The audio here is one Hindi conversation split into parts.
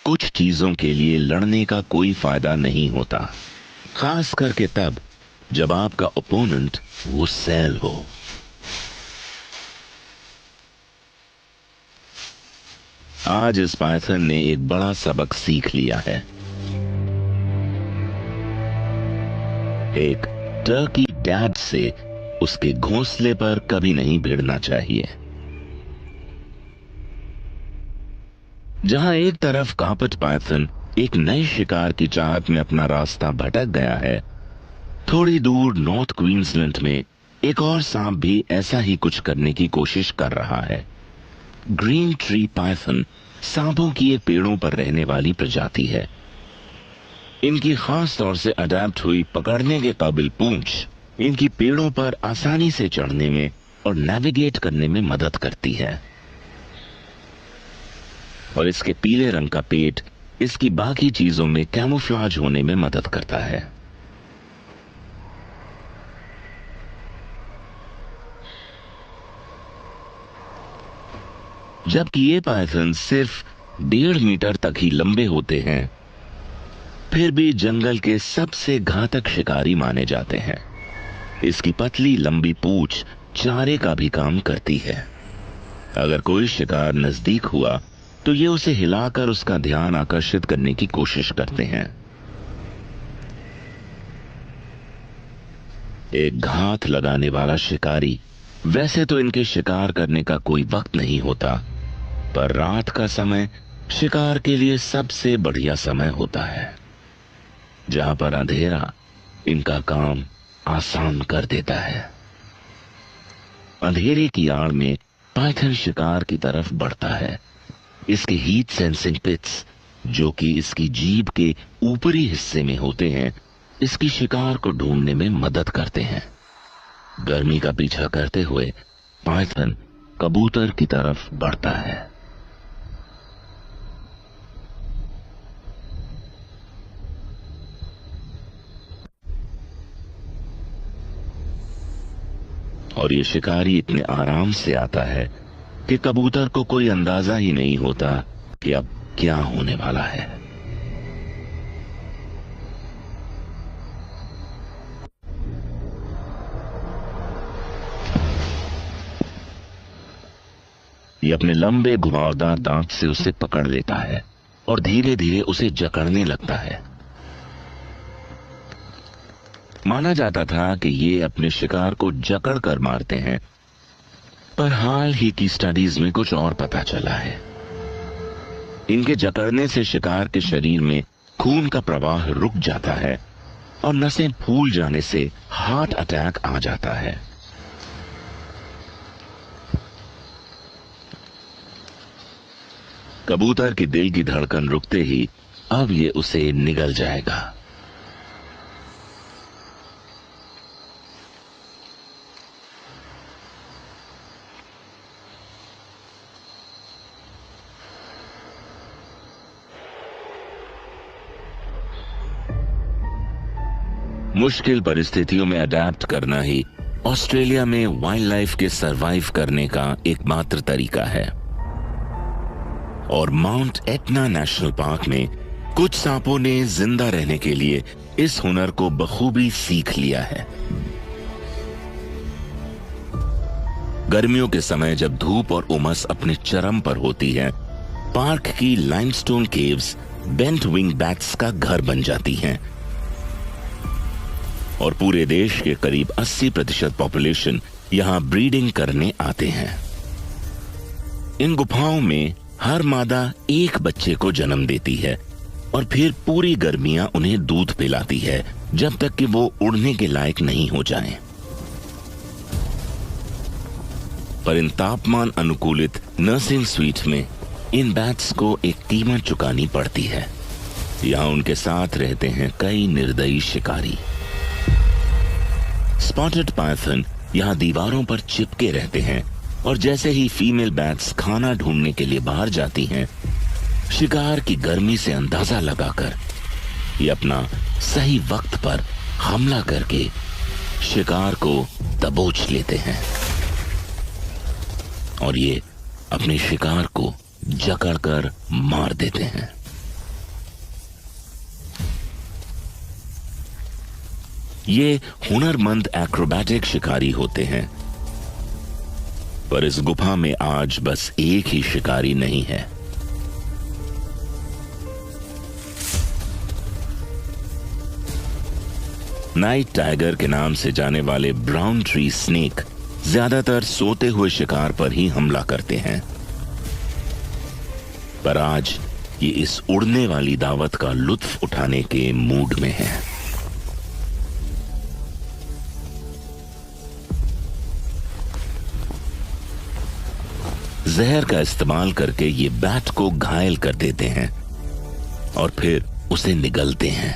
कुछ चीजों के लिए लड़ने का कोई फायदा नहीं होता, खास करके तब जब आपका ओपोनेंट वो सैल हो। आज इस पाइथन ने एक बड़ा सबक सीख लिया है। एक टर्की डैड से उसके घोंसले पर कभी नहीं भिड़ना चाहिए। जहां एक तरफ कार्पेट पाइथन एक नए शिकार की चाहत में अपना रास्ता भटक गया है, थोड़ी दूर नॉर्थ क्वींसलैंड में एक और सांप भी ऐसा ही कुछ करने की कोशिश कर रहा है। ग्रीन ट्री पाइथन सांपों की एक पेड़ों पर रहने वाली प्रजाति है। इनकी खास तौर से अडैप्ट हुई पकड़ने के काबिल पूंछ इनकी पेड़ों पर आसानी से चढ़ने में और नेविगेट करने में मदद करती है, और इसके पीले रंग का पेट इसकी बाकी चीजों में कैमोफ्लेज होने में मदद करता है। जबकि ये पाइथन सिर्फ 1.5 मीटर तक ही लंबे होते हैं, फिर भी जंगल के सबसे घातक शिकारी माने जाते हैं। इसकी पतली लंबी पूंछ चारे का भी काम करती है। अगर कोई शिकार नजदीक हुआ तो ये उसे हिलाकर उसका ध्यान आकर्षित करने की कोशिश करते हैं। एक घात लगाने वाला शिकारी वैसे तो इनके शिकार करने का कोई वक्त नहीं होता, पर रात का समय शिकार के लिए सबसे बढ़िया समय होता है, जहां पर अंधेरा इनका काम आसान कर देता है। अंधेरे की आड़ में पाइथन शिकार की तरफ बढ़ता है। इसके हीट सेंसिंग पिट्स, जो कि इसकी जीभ के ऊपरी हिस्से में होते हैं, इसकी शिकार को ढूंढने में मदद करते हैं। गर्मी का पीछा करते हुए पाइथन कबूतर की तरफ बढ़ता है। और ये शिकारी इतने आराम से आता है कि कबूतर को कोई अंदाजा ही नहीं होता कि अब क्या होने वाला है। ये अपने लंबे घुमावदार दांत से उसे पकड़ लेता है और धीरे धीरे उसे जकड़ने लगता है। माना जाता था कि ये अपने शिकार को जकड़ कर मारते हैं, पर हाल ही की स्टडीज में कुछ और पता चला है। इनके जकड़ने से शिकार के शरीर में खून का प्रवाह रुक जाता है और नसें फूल जाने से हार्ट अटैक आ जाता है। कबूतर की दिल की धड़कन रुकते ही अब ये उसे निगल जाएगा। मुश्किल परिस्थितियों में अडैप्ट करना ही ऑस्ट्रेलिया में वाइल्ड लाइफ के सरवाइव करने का एकमात्र तरीका है। और माउंट एटना नेशनल पार्क में कुछ सांपों ने जिंदा रहने के लिए इस हुनर को बखूबी सीख लिया है। गर्मियों के समय जब धूप और उमस अपने चरम पर होती है, पार्क की limestone caves bent wing bats का घर बन जाती हैं, और पूरे देश के करीब 80% पॉपुलेशन यहां ब्रीडिंग करने आते हैं। इन गुफाओं में हर मादा एक बच्चे को जन्म देती है और फिर पूरी गर्मियां उन्हें दूध पिलाती है जब तक कि वो उड़ने के लायक नहीं हो जाएं। पर इन तापमान अनुकूलित नर्सिंग स्वीट में इन बैट्स को एक कीमत चुकानी पड़ती है। यहां उनके साथ रहते हैं कई निर्दयी शिकारी। स्पॉटेड पाइथन यहां दीवारों पर चिपके रहते हैं, और जैसे ही फीमेल बैट्स खाना ढूंढने के लिए बाहर जाती हैं, शिकार की गर्मी से अंदाजा लगाकर ये अपना सही वक्त पर हमला करके शिकार को दबोच लेते हैं, और ये अपने शिकार को जकड़कर मार देते हैं। ये हुनरमंद एक्रोबैटिक शिकारी होते हैं। पर इस गुफा में आज बस एक ही शिकारी नहीं है। नाइट टाइगर के नाम से जाने वाले ब्राउन ट्री स्नेक ज्यादातर सोते हुए शिकार पर ही हमला करते हैं, पर आज ये इस उड़ने वाली दावत का लुत्फ उठाने के मूड में है। जहर का इस्तेमाल करके ये बैट को घायल कर देते हैं और फिर उसे निगलते हैं।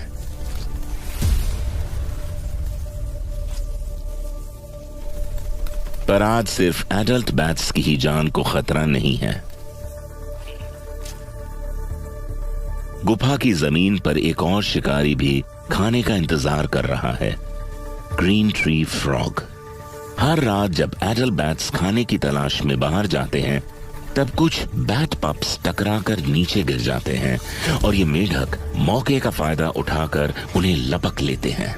पर आज सिर्फ एडल्ट बैट्स की ही जान को खतरा नहीं है। गुफा की जमीन पर एक और शिकारी भी खाने का इंतजार कर रहा है, ग्रीन ट्री फ्रॉग। हर रात जब एडल्ट बैट्स खाने की तलाश में बाहर जाते हैं, तब कुछ बैट पप्स टकराकर नीचे गिर जाते हैं और ये मेढक मौके का फायदा उठाकर उन्हें लपक लेते हैं।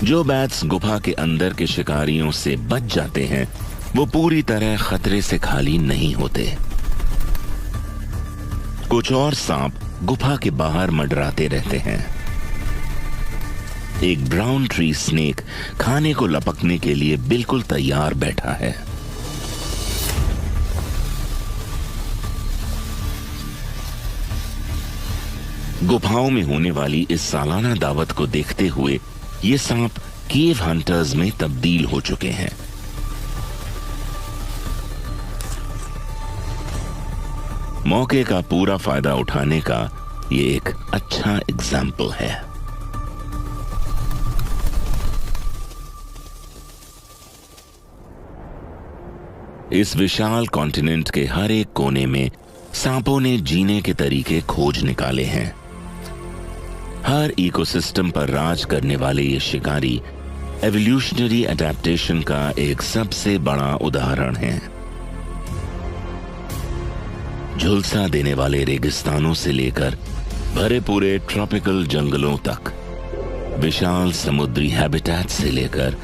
जो बैट्स गुफा के अंदर के शिकारियों से बच जाते हैं, वो पूरी तरह खतरे से खाली नहीं होते। कुछ और सांप गुफा के बाहर मंडराते रहते हैं। एक ब्राउन ट्री स्नेक खाने को लपकने के लिए बिल्कुल तैयार बैठा है। गुफाओं में होने वाली इस सालाना दावत को देखते हुए ये सांप केव हंटर्स में तब्दील हो चुके हैं। मौके का पूरा फायदा उठाने का ये एक अच्छा एग्जाम्पल है। इस विशाल कॉन्टिनेंट के हर एक कोने में सांपों ने जीने के तरीके खोज निकाले हैं। हर इकोसिस्टम पर राज करने वाले ये शिकारी एवोल्यूशनरी अडेप्टेशन का एक सबसे बड़ा उदाहरण है। झुलसा देने वाले रेगिस्तानों से लेकर भरे पूरे ट्रॉपिकल जंगलों तक, विशाल समुद्री हैबिटेट से लेकर